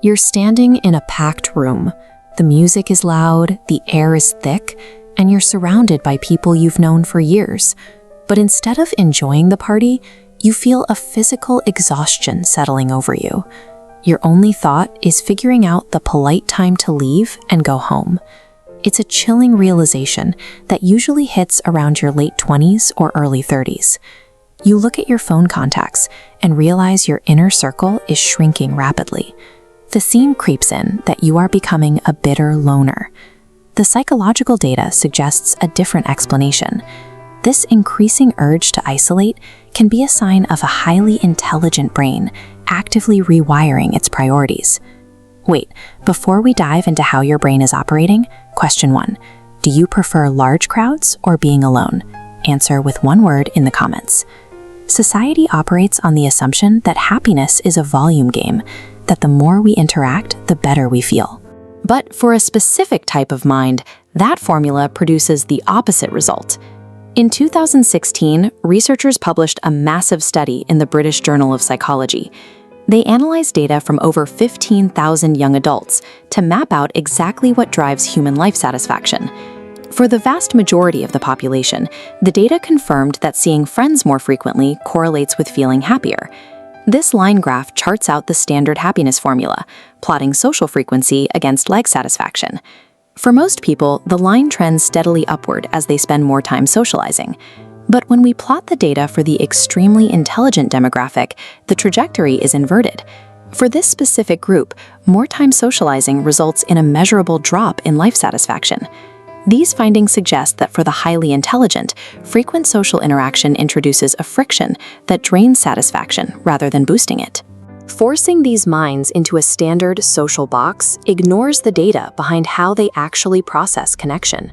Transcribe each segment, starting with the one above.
You're standing in a packed room. The music is loud, the air is thick, and you're surrounded by people you've known for years. But instead of enjoying the party, you feel a physical exhaustion settling over you. Your only thought is figuring out the polite time to leave and go home. It's a chilling realization that usually hits around your late 20s or early 30s. You look at your phone contacts and realize your inner circle is shrinking rapidly. The theme creeps in that you are becoming a bitter loner. The psychological data suggests a different explanation. This increasing urge to isolate can be a sign of a highly intelligent brain actively rewiring its priorities. Wait, before we dive into how your brain is operating, question 1. Do you prefer large crowds or being alone? Answer with one word in the comments. Society operates on the assumption that happiness is a volume game, that the more we interact, the better we feel. But for a specific type of mind, that formula produces the opposite result. In 2016, researchers published a massive study in the British Journal of Psychology. They analyzed data from over 15,000 young adults to map out exactly what drives human life satisfaction. For the vast majority of the population, the data confirmed that seeing friends more frequently correlates with feeling happier. This line graph charts out the standard happiness formula, plotting social frequency against life satisfaction. For most people, the line trends steadily upward as they spend more time socializing. But when we plot the data for the extremely intelligent demographic, the trajectory is inverted. For this specific group, more time socializing results in a measurable drop in life satisfaction. These findings suggest that for the highly intelligent, frequent social interaction introduces a friction that drains satisfaction rather than boosting it. Forcing these minds into a standard social box ignores the data behind how they actually process connection.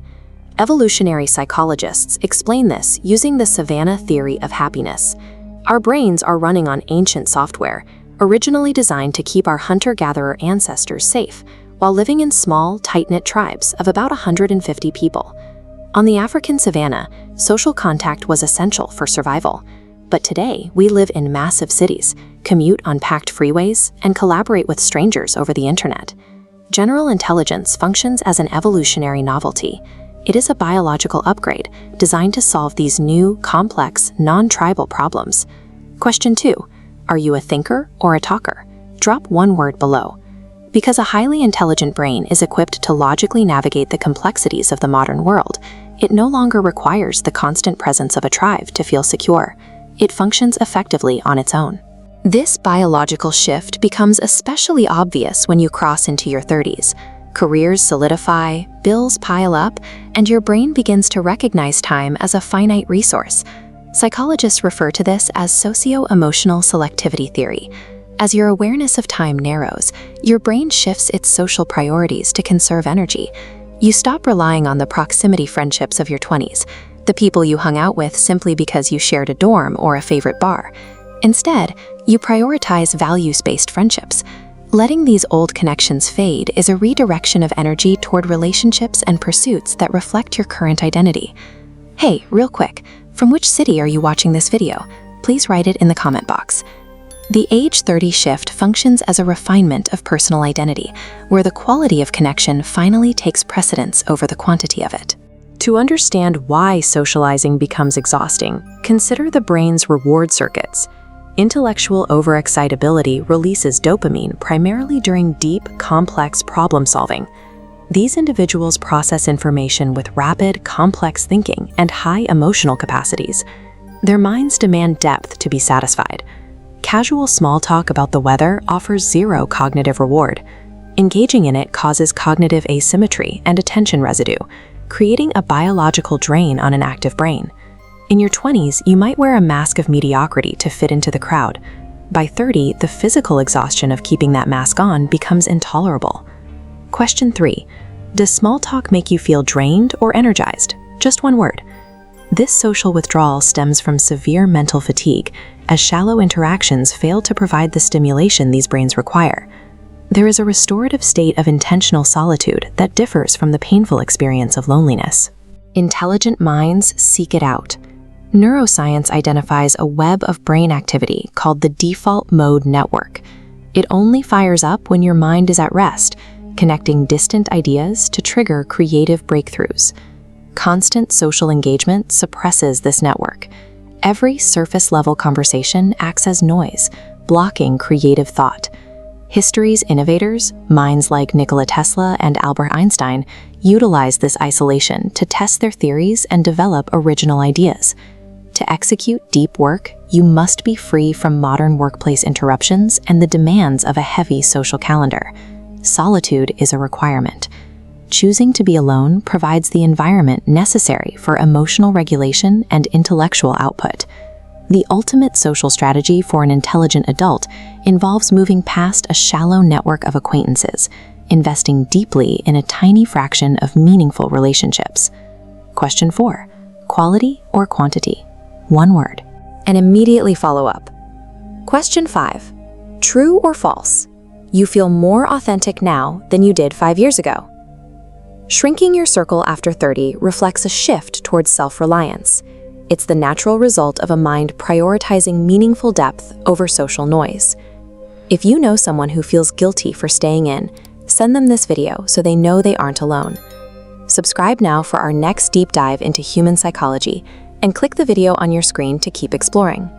Evolutionary psychologists explain this using the savanna theory of happiness. Our brains are running on ancient software, originally designed to keep our hunter-gatherer ancestors safe, while living in small, tight-knit tribes of about 150 people. On the African savanna, social contact was essential for survival. But today, we live in massive cities, commute on packed freeways, and collaborate with strangers over the internet. General intelligence functions as an evolutionary novelty. It is a biological upgrade designed to solve these new, complex, non-tribal problems. Question 2. Are you a thinker or a talker? Drop one word below. Because a highly intelligent brain is equipped to logically navigate the complexities of the modern world, it no longer requires the constant presence of a tribe to feel secure. It functions effectively on its own. This biological shift becomes especially obvious when you cross into your 30s. Careers solidify, bills pile up, and your brain begins to recognize time as a finite resource. Psychologists refer to this as socio-emotional selectivity theory. As your awareness of time narrows, your brain shifts its social priorities to conserve energy. You stop relying on the proximity friendships of your 20s, the people you hung out with simply because you shared a dorm or a favorite bar. Instead, you prioritize values-based friendships. Letting these old connections fade is a redirection of energy toward relationships and pursuits that reflect your current identity. Hey, real quick, from which city are you watching this video? Please write it in the comment box. The age 30 shift functions as a refinement of personal identity, where the quality of connection finally takes precedence over the quantity of it. To understand why socializing becomes exhausting, consider the brain's reward circuits. Intellectual overexcitability releases dopamine primarily during deep, complex problem-solving. These individuals process information with rapid, complex thinking and high emotional capacities. Their minds demand depth to be satisfied. Casual small talk about the weather offers zero cognitive reward. Engaging in it causes cognitive asymmetry and attention residue, creating a biological drain on an active brain. In your 20s, you might wear a mask of mediocrity to fit into the crowd. By 30, the physical exhaustion of keeping that mask on becomes intolerable. Question 3. Does small talk make you feel drained or energized? Just one word. This social withdrawal stems from severe mental fatigue, as shallow interactions fail to provide the stimulation these brains require. There is a restorative state of intentional solitude that differs from the painful experience of loneliness. Intelligent minds seek it out. Neuroscience identifies a web of brain activity called the default mode network. It only fires up when your mind is at rest, connecting distant ideas to trigger creative breakthroughs. Constant social engagement suppresses this network. Every surface-level conversation acts as noise, blocking creative thought. History's innovators, minds like Nikola Tesla and Albert Einstein, utilized this isolation to test their theories and develop original ideas. To execute deep work, you must be free from modern workplace interruptions and the demands of a heavy social calendar. Solitude is a requirement. Choosing to be alone provides the environment necessary for emotional regulation and intellectual output. The ultimate social strategy for an intelligent adult involves moving past a shallow network of acquaintances, investing deeply in a tiny fraction of meaningful relationships. Question 4. Quality or quantity? One word. And immediately follow up. Question 5. True or false? You feel more authentic now than you did 5 years ago. Shrinking your circle after 30 reflects a shift towards self-reliance. It's the natural result of a mind prioritizing meaningful depth over social noise. If you know someone who feels guilty for staying in, send them this video so they know they aren't alone. Subscribe now for our next deep dive into human psychology, and click the video on your screen to keep exploring.